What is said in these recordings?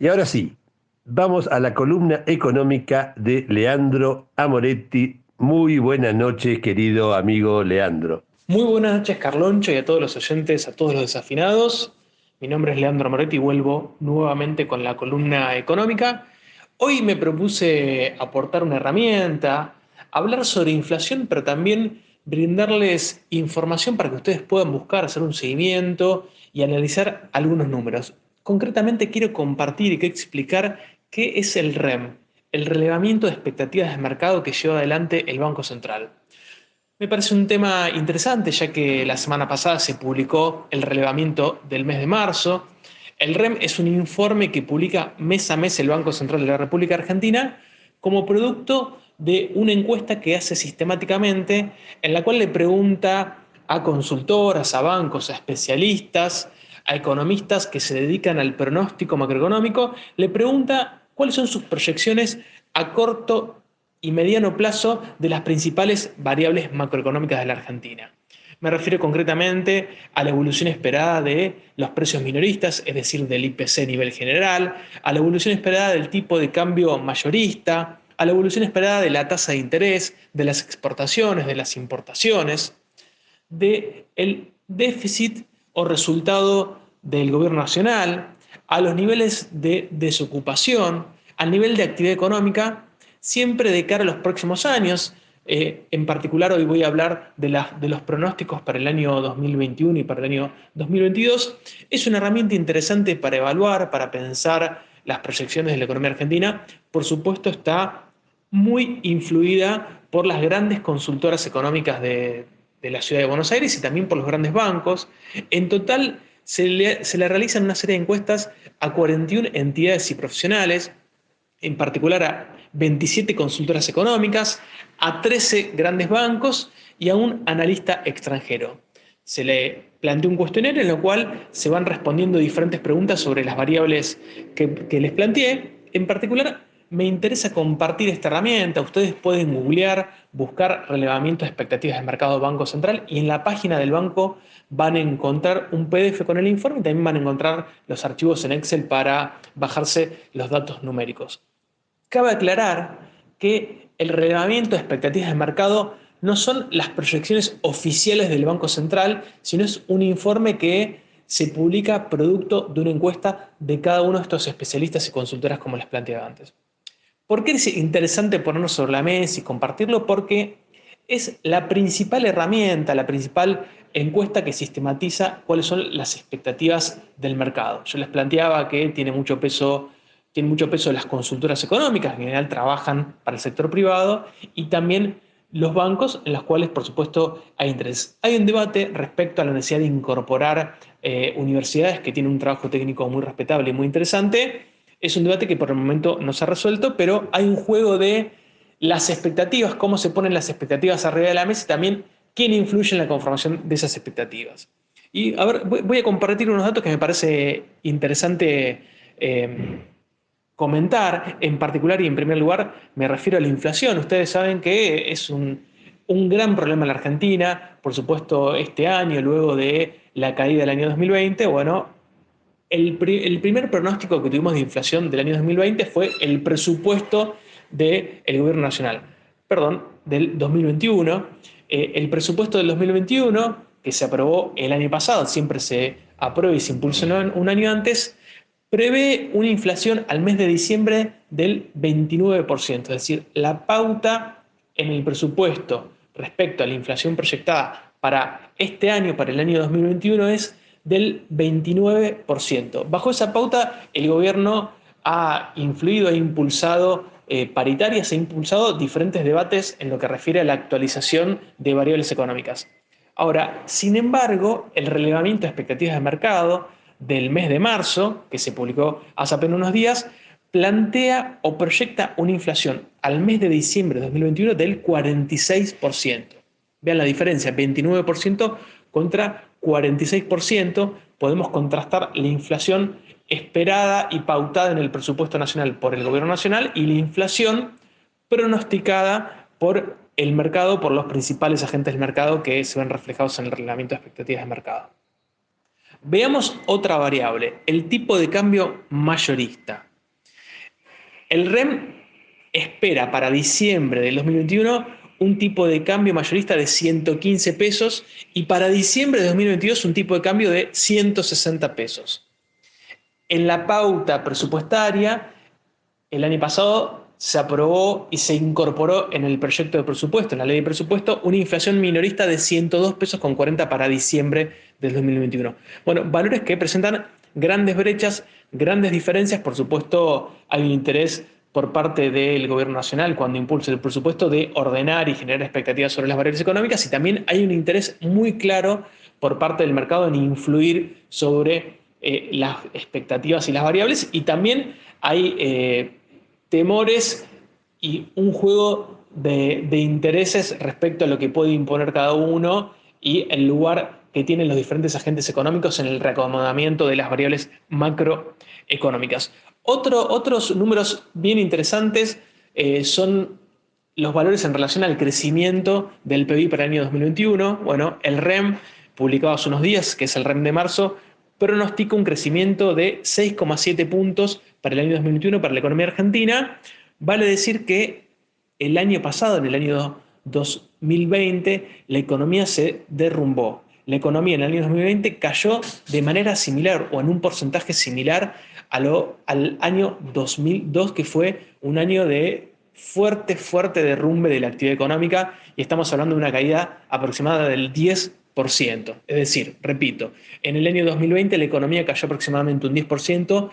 Y ahora sí, vamos a la columna económica de Leandro Amoretti. Muy buenas noches, querido amigo Leandro. Muy buenas noches, Carloncho, y a todos los oyentes, a todos los desafinados. Mi nombre es Leandro Moretti y vuelvo nuevamente con la columna económica. Hoy me propuse aportar una herramienta, hablar sobre inflación, pero también brindarles información para que ustedes puedan buscar, hacer un seguimiento y analizar algunos números. Concretamente quiero compartir y quiero explicar qué es el REM, el relevamiento de expectativas de mercado que lleva adelante el Banco Central. Me parece un tema interesante, ya que la semana pasada se publicó el relevamiento del mes de marzo. El REM es un informe que publica mes a mes el Banco Central de la República Argentina como producto de una encuesta que hace sistemáticamente, en la cual le pregunta a consultoras, a bancos, a especialistas, a economistas que se dedican al pronóstico macroeconómico, le pregunta cuáles son sus proyecciones a corto y mediano plazo de las principales variables macroeconómicas de la Argentina. Me refiero concretamente a la evolución esperada de los precios minoristas, es decir, del IPC a nivel general, a la evolución esperada del tipo de cambio mayorista, a la evolución esperada de la tasa de interés, de las exportaciones, de las importaciones, del déficit o resultado del gobierno nacional, a los niveles de desocupación, al nivel de actividad económica, siempre de cara a los próximos años. En particular, hoy voy a hablar de los pronósticos para el año 2021 y para el año 2022. Es una herramienta interesante para evaluar, para pensar las proyecciones de la economía argentina. Por supuesto, está muy influida por las grandes consultoras económicas de la ciudad de Buenos Aires y también por los grandes bancos. En total, se le realizan una serie de encuestas a 41 entidades y profesionales, en particular a 27 consultoras económicas, a 13 grandes bancos y a un analista extranjero. Se le plantea un cuestionario en el cual se van respondiendo diferentes preguntas sobre las variables que les planteé. En particular, me interesa compartir esta herramienta. Ustedes pueden googlear, buscar relevamiento de expectativas de mercado del Banco Central y en la página del banco van a encontrar un PDF con el informe y también van a encontrar los archivos en Excel para bajarse los datos numéricos. Cabe aclarar que el relevamiento de expectativas de mercado no son las proyecciones oficiales del Banco Central, sino es un informe que se publica producto de una encuesta de cada uno de estos especialistas y consultoras como les planteaba antes. ¿Por qué es interesante ponerlo sobre la mesa y compartirlo? Porque es la principal herramienta, la principal encuesta que sistematiza cuáles son las expectativas del mercado. Yo les planteaba que tiene mucho peso las consultoras económicas, que en general trabajan para el sector privado, y también los bancos, en los cuales, por supuesto, hay interés. Hay un debate respecto a la necesidad de incorporar universidades que tienen un trabajo técnico muy respetable y muy interesante. Es un debate que por el momento no se ha resuelto, pero hay un juego de las expectativas, cómo se ponen las expectativas arriba de la mesa y también quién influye en la conformación de esas expectativas. Y a ver, voy a compartir unos datos que me parece interesante comentar. En particular y en primer lugar me refiero a la inflación. Ustedes saben que es un gran problema en la Argentina, por supuesto este año, luego de la caída del año 2020, bueno, el primer pronóstico que tuvimos de inflación del año 2020 fue el presupuesto del gobierno nacional, perdón, del 2021. El presupuesto del 2021, que se aprobó el año pasado, siempre se aprueba y se impulsó un año antes, prevé una inflación al mes de diciembre del 29%, es decir, la pauta en el presupuesto respecto a la inflación proyectada para este año, para el año 2021, es del 29%. Bajo esa pauta, el gobierno ha influido, ha impulsado paritarias, ha impulsado diferentes debates en lo que refiere a la actualización de variables económicas. Ahora, sin embargo, el relevamiento de expectativas de mercado del mes de marzo, que se publicó hace apenas unos días, plantea o proyecta una inflación al mes de diciembre de 2021 del 46%. Vean la diferencia, 29% contra 46%. Podemos contrastar la inflación esperada y pautada en el presupuesto nacional por el gobierno nacional y la inflación pronosticada por el mercado, por los principales agentes del mercado que se ven reflejados en el reglamento de expectativas de mercado. Veamos otra variable, el tipo de cambio mayorista. El REM espera para diciembre del 2021 un tipo de cambio mayorista de 115 pesos y para diciembre de 2022 un tipo de cambio de 160 pesos. En la pauta presupuestaria, el año pasado se aprobó y se incorporó en el proyecto de presupuesto, en la ley de presupuesto, una inflación minorista de 102 pesos con 40 para diciembre del 2021. Bueno, valores que presentan grandes brechas, grandes diferencias. Por supuesto, hay un interés por parte del gobierno nacional cuando impulsa el presupuesto de ordenar y generar expectativas sobre las variables económicas, y también hay un interés muy claro por parte del mercado en influir sobre las expectativas y las variables, y también hay temores y un juego de intereses respecto a lo que puede imponer cada uno y el lugar que tienen los diferentes agentes económicos en el reacomodamiento de las variables macroeconómicas. Otros números bien interesantes son los valores en relación al crecimiento del PBI para el año 2021. Bueno, el REM, publicado hace unos días, que es el REM de marzo, pronostica un crecimiento de 6,7 puntos para el año 2021 para la economía argentina. Vale decir que el año pasado, en el año 2020, la economía se derrumbó. La economía en el año 2020 cayó de manera similar o en un porcentaje similar al año 2002, que fue un año de fuerte derrumbe de la actividad económica, y estamos hablando de una caída aproximada del 10%. Es decir, repito, en el año 2020 la economía cayó aproximadamente un 10%,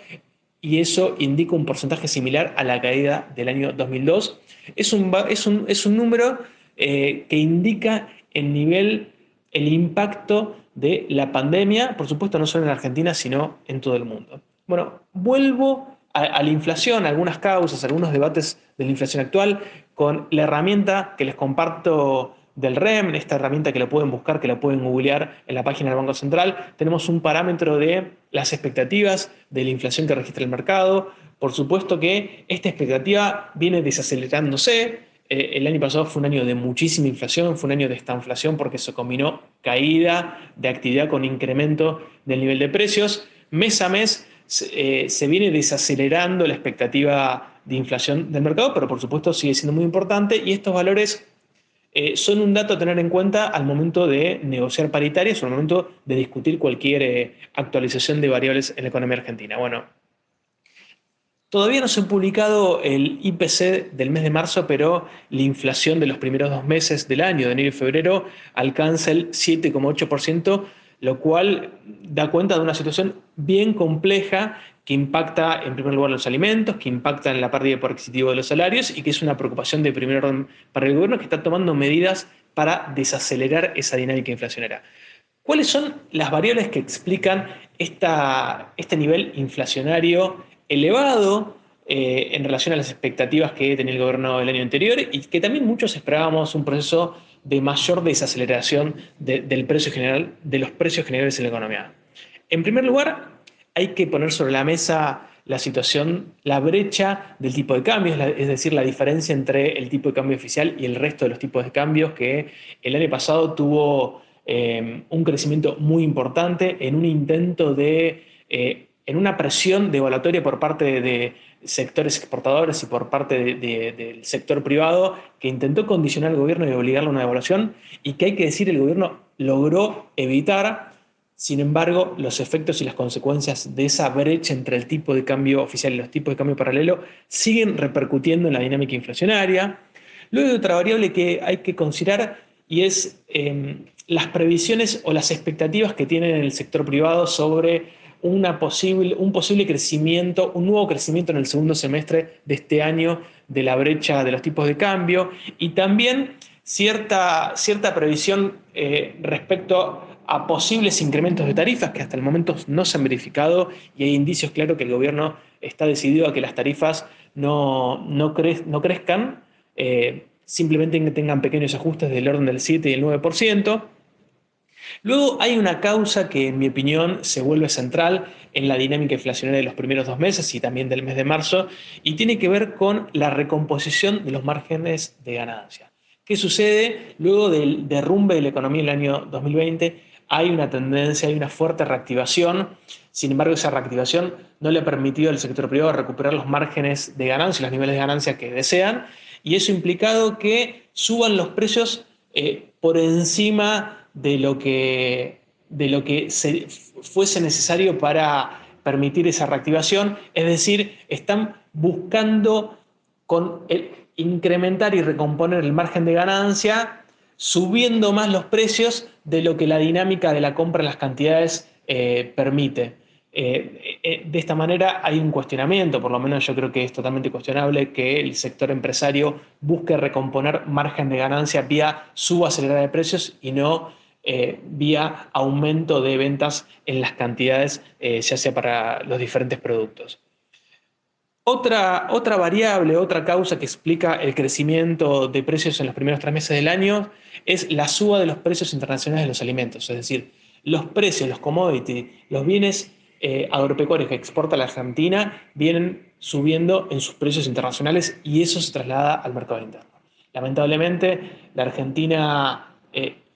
y eso indica un porcentaje similar a la caída del año 2002. Es un número que indica el nivel, el impacto de la pandemia, por supuesto no solo en Argentina, sino en todo el mundo. Bueno, vuelvo a la inflación, a algunas causas, a algunos debates de la inflación actual, con la herramienta que les comparto del REM, esta herramienta que la pueden buscar, que la pueden googlear en la página del Banco Central. Tenemos un parámetro de las expectativas de la inflación que registra el mercado. Por supuesto que esta expectativa viene desacelerándose. El año pasado fue un año de muchísima inflación, fue un año de estanflación porque se combinó caída de actividad con incremento del nivel de precios. Mes a mes se viene desacelerando la expectativa de inflación del mercado, pero por supuesto sigue siendo muy importante, y estos valores son un dato a tener en cuenta al momento de negociar paritarias o al momento de discutir cualquier actualización de variables en la economía argentina. Bueno, todavía no se ha publicado el IPC del mes de marzo, pero la inflación de los primeros 2 meses del año, de enero y febrero, alcanza el 7,8%, lo cual da cuenta de una situación bien compleja que impacta en primer lugar los alimentos, que impacta en la pérdida de poder adquisitivo de los salarios, y que es una preocupación de primer orden para el gobierno, que está tomando medidas para desacelerar esa dinámica inflacionaria. ¿Cuáles son las variables que explican este nivel inflacionario elevado en relación a las expectativas que tenía el gobierno el año anterior, y que también muchos esperábamos un proceso de mayor desaceleración del precio general, de los precios generales en la economía? En primer lugar, hay que poner sobre la mesa la situación, la brecha del tipo de cambio, es decir, la diferencia entre el tipo de cambio oficial y el resto de los tipos de cambios, que el año pasado tuvo un crecimiento muy importante en un intento en una presión devaluatoria por parte de sectores exportadores y por parte del sector privado, que intentó condicionar al gobierno y obligarlo a una devaluación, y que hay que decir el gobierno logró evitar. Sin embargo, los efectos y las consecuencias de esa brecha entre el tipo de cambio oficial y los tipos de cambio paralelo siguen repercutiendo en la dinámica inflacionaria. Luego hay otra variable que hay que considerar, y es las previsiones o las expectativas que tiene el sector privado sobre un posible crecimiento, un nuevo crecimiento en el segundo semestre de este año de la brecha de los tipos de cambio, y también cierta previsión respecto a posibles incrementos de tarifas que hasta el momento no se han verificado, y hay indicios claros que el gobierno está decidido a que las tarifas no crezcan, simplemente que tengan pequeños ajustes del orden del 7 y el 9%. Luego hay una causa que, en mi opinión, se vuelve central en la dinámica inflacionaria de los primeros 2 meses y también del mes de marzo, y tiene que ver con la recomposición de los márgenes de ganancia. ¿Qué sucede luego del derrumbe de la economía en el año 2020? hay una tendencia, hay una fuerte reactivación. Sin embargo, esa reactivación no le ha permitido al sector privado recuperar los márgenes de ganancia, los niveles de ganancia que desean, y eso ha implicado que suban los precios por encima de lo que fuese necesario para permitir esa reactivación. Es decir, están buscando incrementar y recomponer el margen de ganancia, subiendo más los precios de lo que la dinámica de la compra en las cantidades permite. De esta manera hay un cuestionamiento, por lo menos yo creo que es totalmente cuestionable que el sector empresario busque recomponer margen de ganancia vía suba acelerada de precios y no vía aumento de ventas en las cantidades, ya sea para los diferentes productos. Otra variable, otra causa que explica el crecimiento de precios en los primeros 3 meses del año es la suba de los precios internacionales de los alimentos. Es decir, los precios, los commodities, los bienes agropecuarios que exporta la Argentina vienen subiendo en sus precios internacionales y eso se traslada al mercado interno. Lamentablemente, la Argentina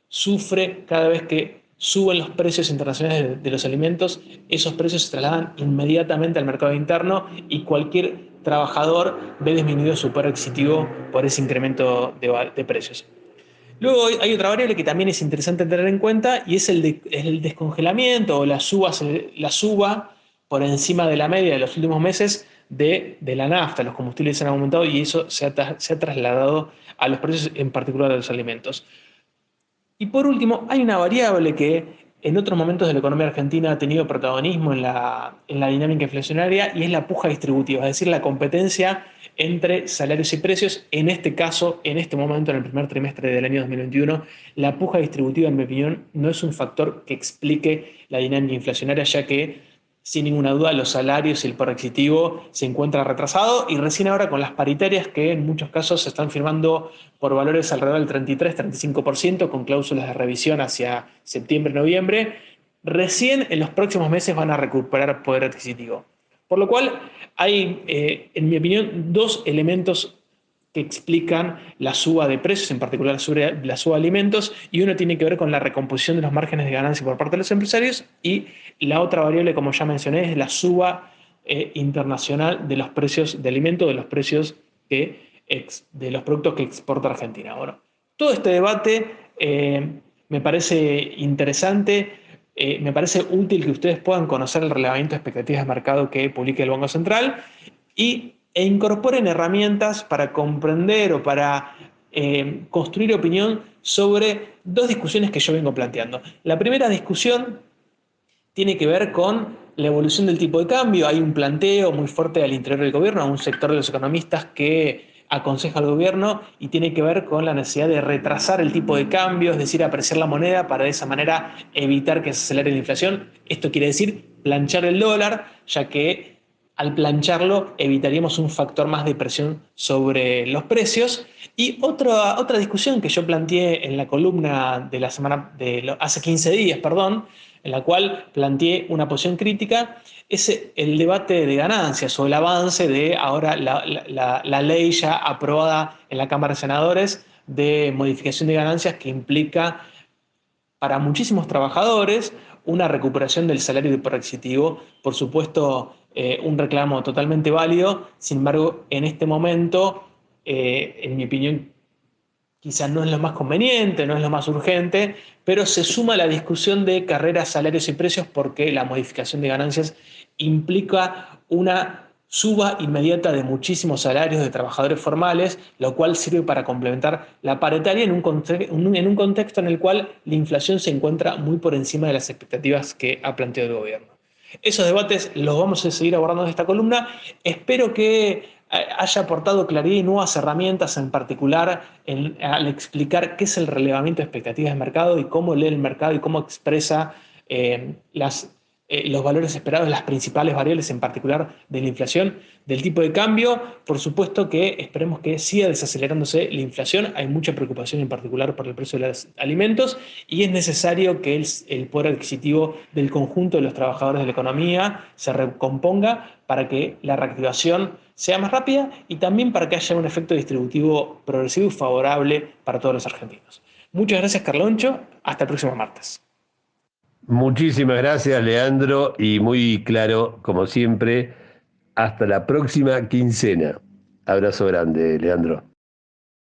sufre cada vez que suben los precios internacionales de los alimentos, esos precios se trasladan inmediatamente al mercado interno y cualquier trabajador ve disminuido su poder adquisitivo por ese incremento de precios. Luego hay otra variable que también es interesante tener en cuenta y es el descongelamiento o la suba por encima de la media de los últimos meses de la nafta. Los combustibles han aumentado y eso se ha trasladado a los precios, en particular de los alimentos. Y por último, hay una variable que en otros momentos de la economía argentina ha tenido protagonismo en la dinámica inflacionaria y es la puja distributiva, es decir, la competencia entre salarios y precios. En este caso, en este momento, en el primer trimestre del año 2021, la puja distributiva, en mi opinión, no es un factor que explique la dinámica inflacionaria, ya que sin ninguna duda los salarios y el poder adquisitivo se encuentran retrasados y recién ahora con las paritarias que en muchos casos se están firmando por valores alrededor del 33-35% con cláusulas de revisión hacia septiembre-noviembre, recién en los próximos meses van a recuperar poder adquisitivo. Por lo cual hay, en mi opinión, dos elementos que explican la suba de precios, en particular la suba de alimentos, y uno tiene que ver con la recomposición de los márgenes de ganancia por parte de los empresarios, y la otra variable, como ya mencioné, es la suba internacional de los precios de alimentos, de los precios de los productos que exporta Argentina. Bueno, todo este debate me parece interesante, me parece útil que ustedes puedan conocer el relevamiento de expectativas de mercado que publica el Banco Central e incorporen herramientas para comprender o para construir opinión sobre dos discusiones que yo vengo planteando. La primera discusión tiene que ver con la evolución del tipo de cambio. Hay un planteo muy fuerte al interior del gobierno, a un sector de los economistas que aconseja al gobierno y tiene que ver con la necesidad de retrasar el tipo de cambio, es decir, apreciar la moneda para de esa manera evitar que se acelere la inflación. Esto quiere decir planchar el dólar, ya que al plancharlo evitaríamos un factor más de presión sobre los precios. Y otra discusión que yo planteé en la columna de la semana hace 15 días, perdón, en la cual planteé una posición crítica, es el debate de ganancias o el avance de ahora la ley ya aprobada en la Cámara de Senadores de modificación de ganancias que implica para muchísimos trabajadores una recuperación del salario de poder adquisitivo. Por supuesto, un reclamo totalmente válido. Sin embargo, en este momento, en mi opinión, quizás no es lo más conveniente, no es lo más urgente, pero se suma a la discusión de carreras, salarios y precios porque la modificación de ganancias implica una suba inmediata de muchísimos salarios de trabajadores formales, lo cual sirve para complementar la paritaria en un contexto en el cual la inflación se encuentra muy por encima de las expectativas que ha planteado el gobierno. Esos debates los vamos a seguir abordando en esta columna. Espero que haya aportado claridad y nuevas herramientas, en particular al explicar qué es el relevamiento de expectativas de mercado y cómo lee el mercado y cómo expresa los valores esperados de las principales variables, en particular de la inflación, del tipo de cambio. Por supuesto que esperemos que siga desacelerándose la inflación. Hay mucha preocupación en particular por el precio de los alimentos y es necesario que el poder adquisitivo del conjunto de los trabajadores de la economía se recomponga para que la reactivación sea más rápida y también para que haya un efecto distributivo progresivo y favorable para todos los argentinos. Muchas gracias, Carloncho. Hasta el próximo martes. Muchísimas gracias, Leandro, y muy claro, como siempre, hasta la próxima quincena. Abrazo grande, Leandro.